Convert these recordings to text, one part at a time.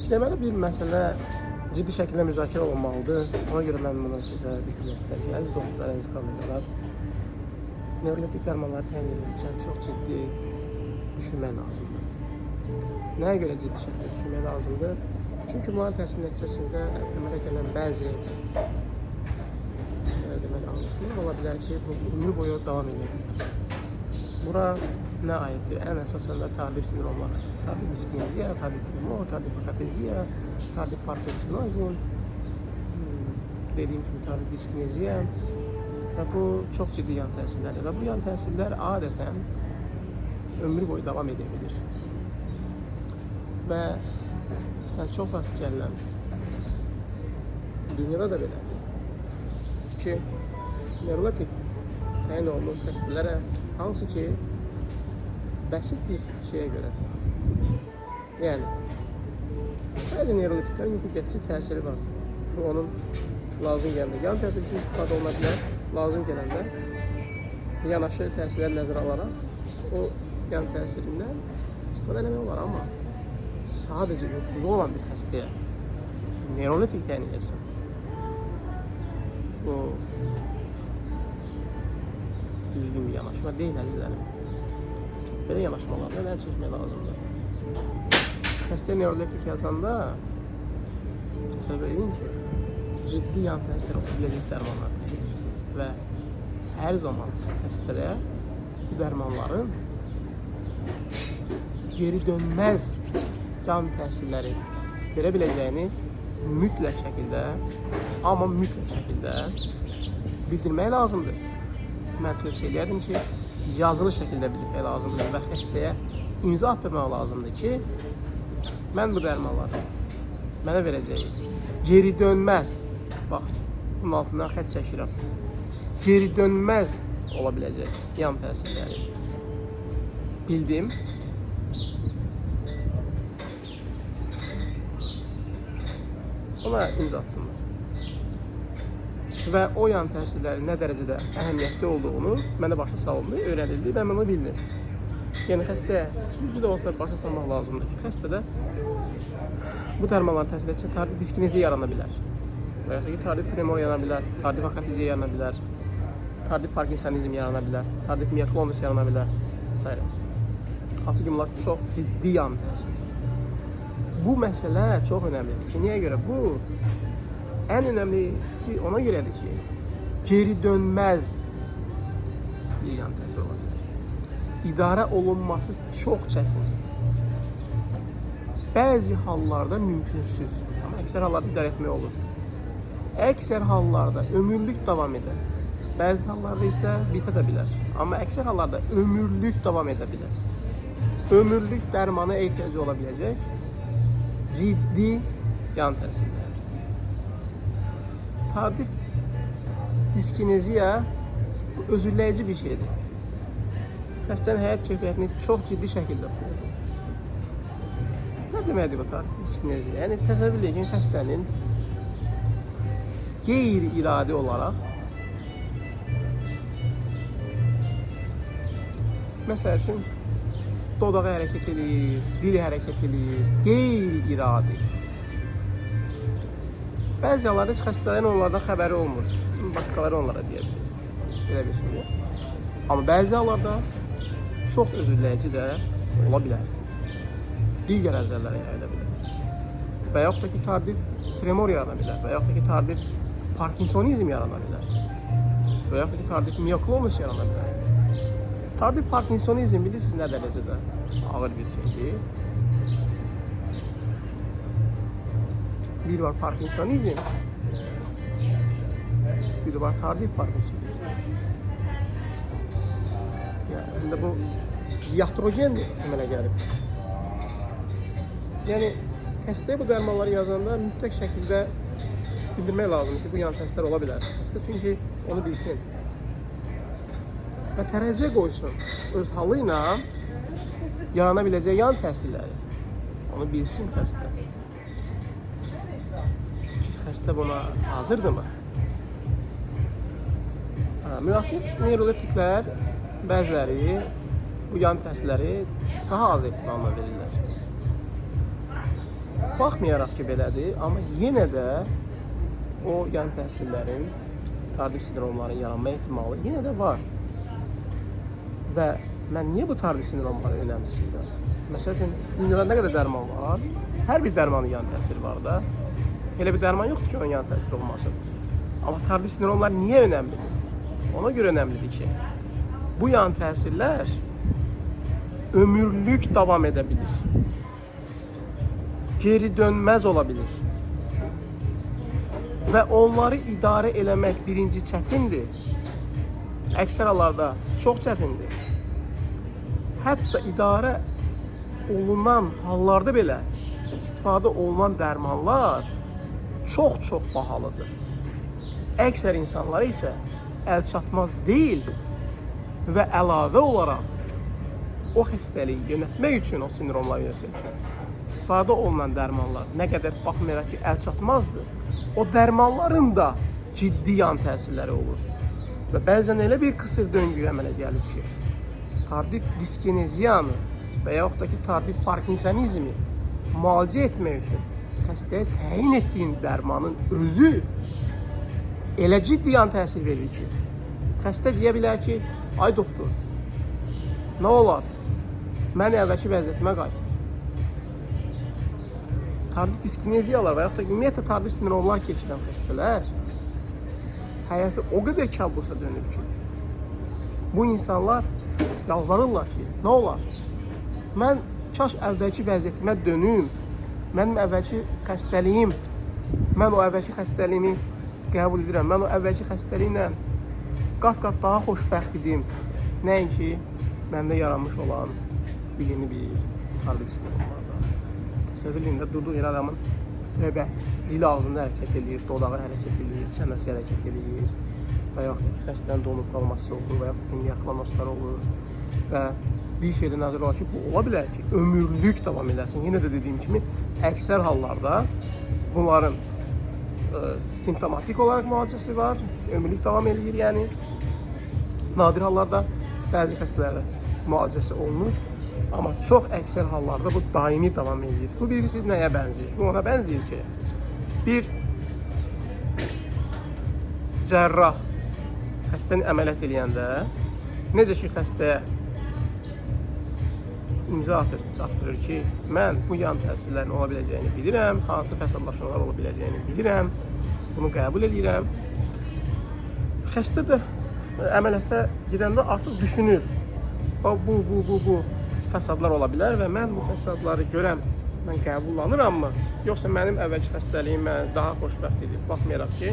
Deməli bir məsələ ciddi şəkildə müzakirə olunmalıdır. Ona görə mən bunu sizə bildirmək istəyirəm. Əziz dostlar, əziz kollegalar, nevroleptik dərmanları təyin edirkən çox ciddi düşünmək lazımdır. Nəyə görə ciddi şəkildə düşünmək lazımdır? Çünki bunların təsir nəticəsində əmələ gələn bəzi anlaşılmalar ola bilər ki, bu ömür boyu davam edə bilər. Bura nə aiddir? Ən əsasən də tardif sindromları. Tardif diskineziya, tardif tremor, tardif akateziya, tardif parkinsinozm, dediyim kimi tardif diskineziya və bu çox ciddi yan təsirlərdir və bu yan təsirlər adətən ömür boyu davam edə bilir. Və çox rast gələn dünyada da belədir ki, nevroleptik təyin olunmuş xəstələrə hansı ki bəsit bir şeyə görə, yəni bəzi nevroleptiklərin yuxu getirici təsiri var. Bu onun lazım gələndə yan təsir üçün istifadə oluna bilər, lazım gələndə yanaşı təsirləri nəzərə alaraq o yan təsirindən istifadə eləmək olar, amma sadəcə yuxusuzluq olan bir xəstəyə nevroleptik təyin edirsən. Bu düzgün bir yanaşma deyil, əzizlərim. Belə yanaşmalardan əl çəkmək lazımdır. Xəstəyə nevroleptik yazanda təsəvvür edin ki, ciddi yan təsir olabiləcək dərmanlar təyin edirsiniz və hər zaman xəstəyə bu dərmanların geri dönməz yan təsirləri verə biləcəyini mütləq şəkildə, amma mütləq şəkildə bildirmək lazımdır. Mən tövsiyə edirəm ki, yazılı şəkildə bildirmək lazımdır və xəstəyə imza attırmaq lazımdır ki, mən bu dərmanları mənə verəcəyim geri dönməz, bax, bunun altından xətt çəkirəm, geri dönməz ola biləcək yan təsirləri bildim. Ona imza atsınlar. Və o yan təsirlərin nə dərəcədə əhəmiyyətli olduğunu mənə başa salındı, öyrənildi və mən onu bildim. Yəni xəstəyə sürücü də olsa başa salmaq lazımdır ki, xəstədə bu dərmanların təsir etsə tardif diskineziya yarana bilər. Və ya ki, tardif tremor yarana bilər, tardif akateziya yarana bilər, tardif parkinsonizm yarana bilər, tardif miyoklonus yarana bilər və s. Hansı ki, bunlar çox ciddi yan təsir. Bu məsələ çox önəmlidir ki, niyə görə? Bu ən önəmlisi ona görədir ki, geri dönməz bir yan təsir ola bilər. İdarə olunması çox çətin. Bəzi hallarda mümkünsüz, amma əksər hallarda idarə etmək olur. Əksər hallarda ömürlük davam edir. Bəzi hallarda isə bitə də bilər, amma əksər hallarda ömürlük davam edə bilər. Ömürlük dərmana ehtiyacı ola biləcək ciddi yan təsirlər. Tardif diskineziya özürləyici bir şeydir. Xəstənin həyat keyfiyyətini çox ciddi şəkildə pozur. Nə deməkdir bu tardif diskineziya? Yəni təsəvvür edin ki, xəstənin qeyri-iradi olaraq məsəl üçün dodağı hərəkət edir, dili hərəkət edir, qeyri-iradi. Bəzi hallarda heç xəstələrin onlardan xəbəri olmur. Başqaları onlara deyə bilir. Belə bir şey yox. Amma bəzi hallarda çox özürləyici də ola bilər. Digər əzələlərə yayıla bilər. Və yaxud da ki, tardif tremor yarana bilər. Və yaxud da ki, tardif parkinsonizm yarana bilər. Və yaxud da ki, tardif miyoklonus yarana bilər. Tardif parkinsonizm bilirsiniz nə dərəcədə ağır bir şeydir. Bir var parkinsonizm, bir var tardif parkinsonizm. Yəni bu iatrogen əmələ gəlib. Yəni xəstəyə bu dərmanları yazanda mütləq şəkildə bildirmək lazımdır ki, bu yan təsirlər ola bilər. Xəstə çünki onu bilsin. Və tərəziyə qoysun öz halı ilə yarana biləcək yan təsirləri. Onu bilsin xəstə. Xəstə buna hazırdırmı? Münasib nevroleptiklər bəziləri bu yan təsirləri daha az ehtimalla verirlər. baxmayaraq ki belədir, amma yenə də o yan təsirlərin, tardif sindromların yaranma ehtimalı yenə də var. Və mən niyə bu tardif sindromları önəmsizəm? Məsəl üçün, dünyada nə qədər dərman var? Hər bir dərmanın yan təsiri var da. Elə bir dərman yoxdur ki, onun yan təsiri olmasın. Amma tardif sindromlar niyə önəmlidir? Ona görə önəmlidir ki, bu yan təsirlər ömürlük davam edə bilir. Geri dönməz ola bilir. Və onları idarə eləmək birinci çətindir. Əksər hallarda çox çətindir. Hətta idarə olunan hallarda belə istifadə olunan dərmanlar çox bahalıdır. Əksər insanlara isə əlçatmaz deyil və əlavə olaraq o xəstəliyi yönetmək üçün, o sindromları yönetmək üçün istifadə olunan dərmanlar nə qədər baxmayaraq ki, əlçatmazdır, o dərmanların da ciddi yan təsirləri olur. Və bəzən elə bir qısır döngü əmələ gəlir ki, tardif diskineziyanı və yaxud da ki, tardif parkinsonizmi müalicə etmək üçün xəstəyə təyin etdiyin dərmanın özü elə ciddi yan təsir verir ki, xəstə deyə bilər ki, ay doktor, nə olar, məni əvvəlki vəziyyətimə qaytar. Tardif diskineziyalar və yaxud da ümumiyyətlə tardif sindromlar keçirən xəstələr həyatı o qədər kabusa dönür ki, bu insanlar yalvarırlar ki, nə olar, mən kaş əvvəlki vəziyyətimə dönüm, mənim əvvəlki xəstəliyim, mən o əvvəlki xəstəliyimi qəbul edirəm, mən o əvvəlki xəstəliyinlə qat-qat daha xoşbəxt idim, nəinki məndə yaranmış olan yeni bir tardif sindromlarda. Təsəvvür edin də, durduğu yer adamın belə dil ağzında hərəkət edir, dodağı hərəkət edir, çənəsi hərəkət edir və yaxud da xəstənin donub qalması olur və yaxud da yaxlanoslar olur və bir şeydə nəzər alır ki, bu ola bilər ki, ömürlük davam edəsin. Yenə də dediyim kimi, əksər hallarda bunların simptomatik olaraq müalicəsi var, ömürlük davam edir, yəni nadir hallarda bəzi xəstələrdə müalicəsi olunur. Amma çox əksər hallarda bu daimi davam edir. Bu bilirsiniz nəyə bənzəyir? Bu ona bənzəyir ki, bir cərrah xəstəni əməliyyat eləyəndə necə ki xəstəyə imza atdırır ki, mən bu yan təsirlərin ola biləcəyini bilirəm, hansı fəsadlaşmalar ola biləcəyini bilirəm, bunu qəbul edirəm. Xəstə də əməliyyata gedəndə artıq düşünür, bu fəsadlar ola bilər və mən bu fəsadları görəm, mən qəbullanırammı, yoxsa mənim əvvəlki xəstəliyim mənə daha xoşbəxt edir, baxmayaraq ki,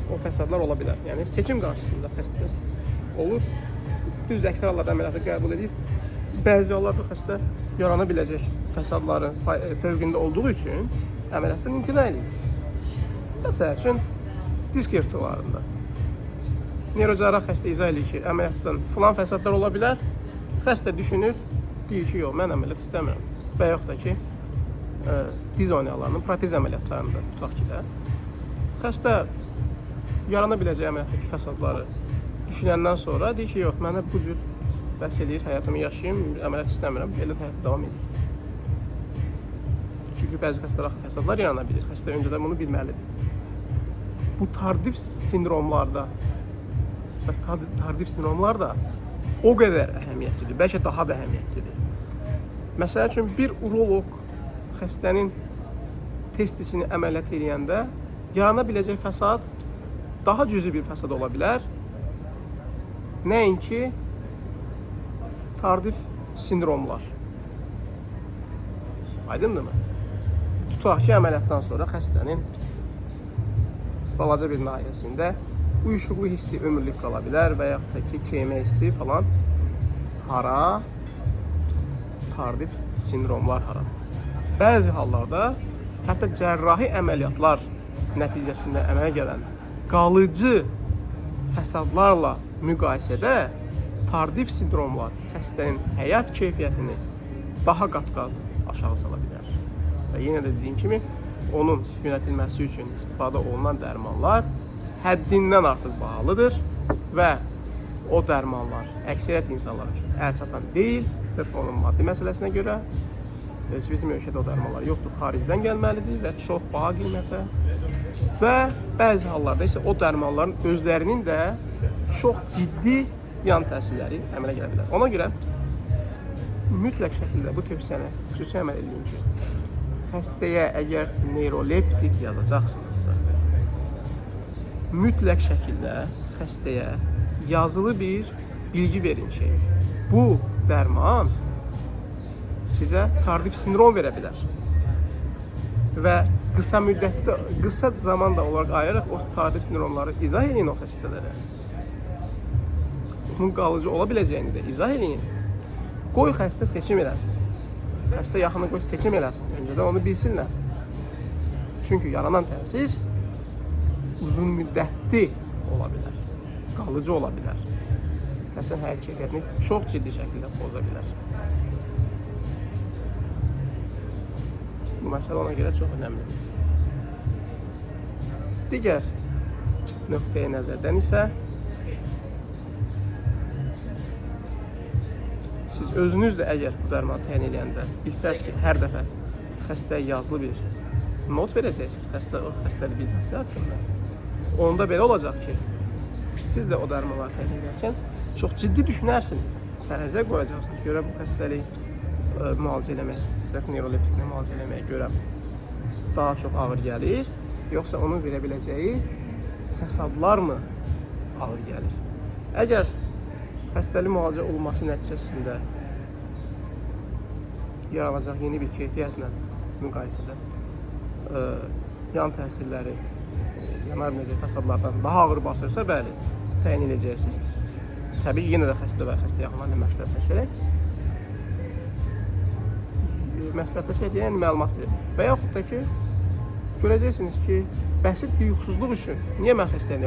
o fəsadlar ola bilər. Yəni, seçim qarşısında xəstə olur, düzdür, əksər hallarda əməliyyatı qəbul edir, bəzi hallarda xəstə yarana biləcək fəsadların fövqündə olduğu üçün əməliyyatdan imtina edir. Məsəl üçün, disk yırtıqlarında neyrocərrah xəstə izah edir ki, əməliyyatdan filan fəsadlar ola bilər, xəstə düşünür, deyir ki, yox, mən əməliyyat istəmirəm. Və yaxud da ki, diz oynayanlarının protez əməliyyatlarında tutaq ki də, xəstə yarana biləcək əməliyyatdakı fəsadları düşünəndən sonra deyir ki, yox, mənə bu cür bəs edir, həyatımı yaşayayım, əməliyyat istəmirəm, elə həyatı davam edir. Çünki bəzi xəstələr fəsadlar yarana bilir, xəstə öncədən bunu bilməlidir. Bu tardif sindromlarda, o qədər əhəmiyyətlidir, bəlkə daha da əhəmiyyətlidir. Məsəl üçün, bir uroloq xəstənin testisini əməliyyat edəndə yarana biləcək fəsad daha cüzi bir fəsad ola bilər. Nəinki tardif sindromlar. Aydındırmı? Tutaq ki, əməliyyatdan sonra xəstənin balaca bir nahiyəsində uyuşuqlu hissi ömürlük qala bilər və yaxud da ki, keymə hissi falan. Hara? Tardif sindromlar hara? Bəzi hallarda hətta cərrahi əməliyyatlar nəticəsində əmələ gələn qalıcı fəsadlarla müqayisədə tardif sindromlar xəstənin həyat keyfiyyətini daha qat-qat aşağı sala bilər. Və yenə də dediyim kimi, onun yönetilməsi üçün istifadə olunan dərmanlar həddindən artıq bahalıdır və o dərmanlar əksəriyyət insanlar üçün əlçatan deyil, sırf onun maddi məsələsinə görə Bizim ölkədə o dərmanlar yoxdur, xaricdən gəlməlidir və çox baha qiymətə. Və bəzi hallarda isə o dərmanların özlərinin də çox ciddi yan təsirləri əmələ gələ bilər. Ona görə mütləq şəkildə bu tövsiyəni xüsusi əməl edin ki, xəstəyə əgər neyroleptik yazacaqsınızsa, mütləq şəkildə xəstəyə yazılı bir bilgi verin ki, bu dərman sizə tardif sindrom verə bilər. Və qısa müddətdə, qısa zamanda olaraq ayıraraq o tardif sindromları izah edin o xəstələrə. Bunun qalıcı ola biləcəyini də izah edin. Qoy xəstə seçim eləsin. Xəstə yaxını qoy seçim eləsin. Öncədən onu bilsinlər. Çünki yaranan təsir uzun müddətli ola bilər. Qalıcı ola bilər. Xəstənin həyat keyfiyyətini çox ciddi şəkildə poza bilər. Bu məsələ ona görə çox önəmlidir. Digər nöqteyə nəzərdən isə siz özünüz də əgər bu dərmanı təyin edəndə bilsəz ki, hər dəfə xəstəyə yazılı bir not verəcəksiniz, xəstəlik bilməsi haqqında. Onda belə olacaq ki, siz də o dərmanları təyin edərkən çox ciddi düşünərsiniz. Tərəziyə qoyacaqsınız. Görə bu xəstəlik müalicə eləmək, sırf neyroleptiklə müalicə eləməyə görə daha çox ağır gəlir, yoxsa onun verə biləcəyi fəsadlar mı ağır gəlir? Əgər xəstəlik müalicə olunması nəticəsində yaranacaq yeni bir keyfiyyətlə müqayisədə yan təsirləri, yanar necə fəsadlardan daha ağır basırsa, bəli, təyin edəcəksiniz. Təbii yenə də xəstə və xəstə yaxınlarla məsləhətləşərək yəni məlumat verir. Və yaxud da ki, görəcəksiniz ki, bəsit bir yuxusuzluq üçün niyə mən xəstəyəm?